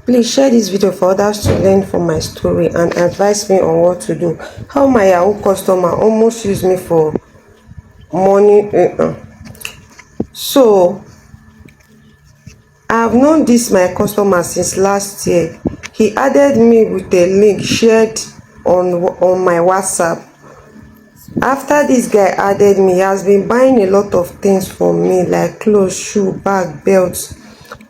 Please share this video for others to learn from my story and advise me on what to do. How my Yahoo customer almost used me for money. So I have known this my customer since last year. He added me with a link shared on my WhatsApp. After this guy added me, he has been buying a lot of things for me like clothes, shoe, bag, belts.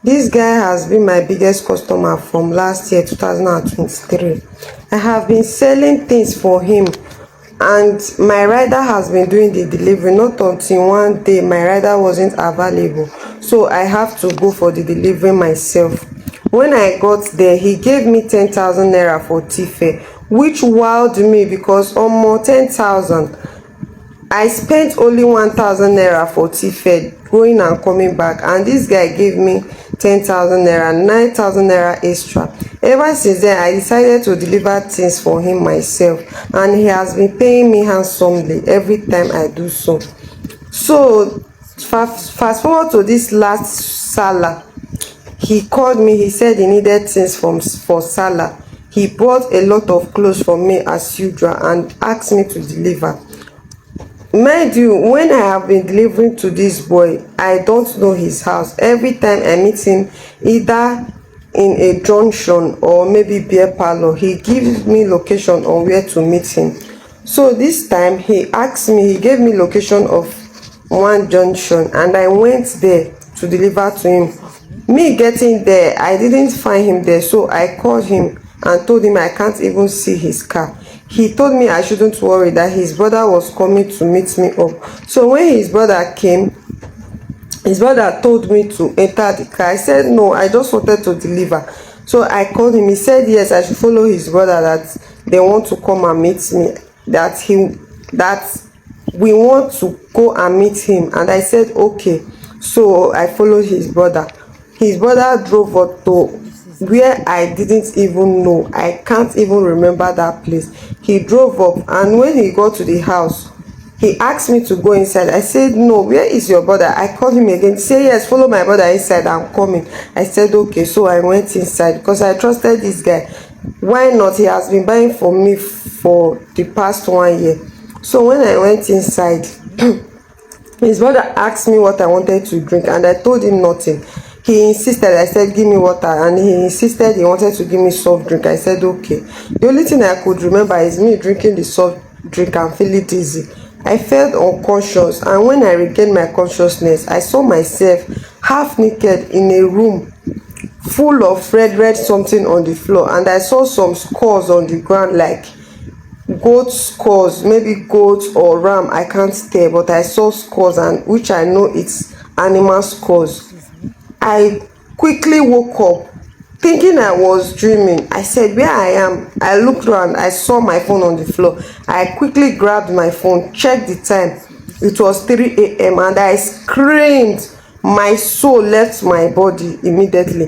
This guy has been my biggest customer from last year 2023. I have been selling things for him and my rider has been doing the delivery. Not until one day my rider wasn't available, so I have to go for the delivery myself. When I got there, he gave me 10,000 naira for tife, which wowed me because almost 10,000. I spent only 1,000 naira for tife going and coming back, and this guy gave me 10,000 naira, 9,000 naira extra. Ever since then, I decided to deliver things for him myself, and he has been paying me handsomely every time I do so. So fast forward to this last Salah, he called me. He said he needed things for Salah. He bought a lot of clothes for me as usual and asked me to deliver. Mind you, when I have been delivering to this boy, I don't know his house. Every time I meet him, either in a junction or maybe beer parlor, he gives me location on where to meet him. So this time he gave me location of one junction and I went there to deliver to him. Me getting there, I didn't find him there, so I called him and told him I can't even see his car. He told me I shouldn't worry, that his brother was coming to meet me up. So when his brother came, his brother told me to enter the car. I said no, I just wanted to deliver. So I called him. He said yes, I should follow his brother, that they want to come and meet me, that we want to go and meet him. And I said okay. So I followed his brother. His brother drove up to where I didn't even know. I can't even remember that place. He drove up, and when he got to the house, he asked me to go inside. I said no, where is your brother? I called him again. Say yes, follow my brother inside, I'm coming. I said okay. So I went inside because I trusted this guy. Why not? He has been buying for me for the past 1 year. So when I went inside, his brother asked me what I wanted to drink and I told him nothing. He insisted. I said give me water, and he insisted he wanted to give me soft drink. I said okay. The only thing I could remember is me drinking the soft drink and feeling dizzy. I felt unconscious, and when I regained my consciousness, I saw myself half naked in a room full of red something on the floor, and I saw some scars on the ground like goat scars, maybe goat or ram, I can't tell, but I saw scars, and which I know it's animal scars. I quickly woke up thinking I was dreaming. I said where I am. I looked around, I saw my phone on the floor. I quickly grabbed my phone, checked the time. It was 3 a.m. and I screamed. My soul left my body immediately.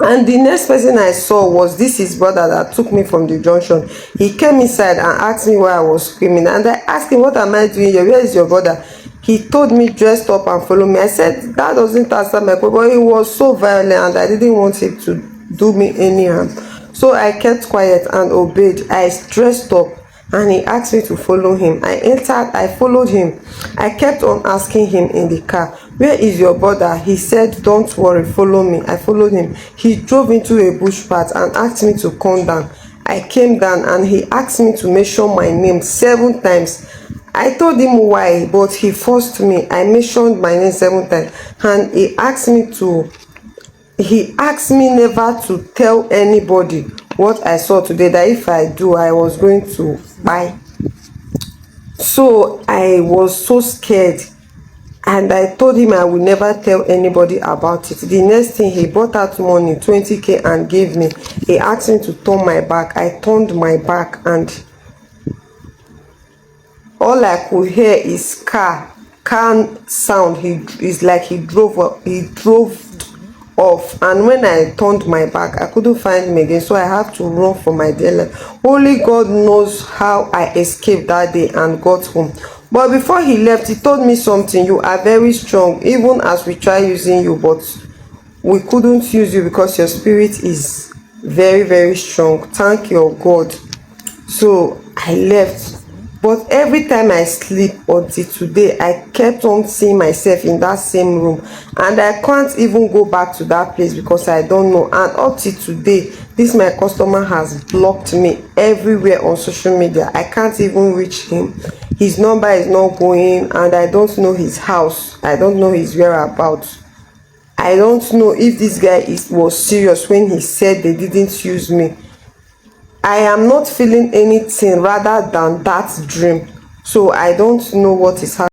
And the next person I saw was his brother that took me from the junction. He came inside and asked me why I was screaming, and I asked him, what am I doing here? Where is your brother? He told me dressed up and follow me. I said that doesn't answer my question, but he was so violent and I didn't want him to do me any harm. So I kept quiet and obeyed. I dressed up and he asked me to follow him. I entered, I followed him. I kept on asking him in the car, where is your brother? He said don't worry, follow me. I followed him. He drove into a bush path and asked me to come down. I came down and he asked me to mention my name 7 times. I told him why, but he forced me. I mentioned my name 7 times, and he asked me never to tell anybody what I saw today, that if I do, I was going to buy. So I was so scared, and I told him I would never tell anybody about it. The next thing, he brought out money, 20k, and gave me. He asked me to turn my back. I turned my back, and all I could hear is car sound. It's like he drove off, and when I turned my back, I couldn't find him again, so I had to run for my dear life. Only God knows how I escaped that day and got home. But before he left, he told me something: you are very strong, even as we try using you, but we couldn't use you because your spirit is very, very strong. Thank your God. So I left. But every time I sleep until today, I kept on seeing myself in that same room. And I can't even go back to that place because I don't know. And up till today, this my customer has blocked me everywhere on social media. I can't even reach him. His number is not going, and I don't know his house. I don't know his whereabouts. I don't know if this guy was serious when he said they didn't use me. I am not feeling anything rather than that dream. So I don't know what is happening.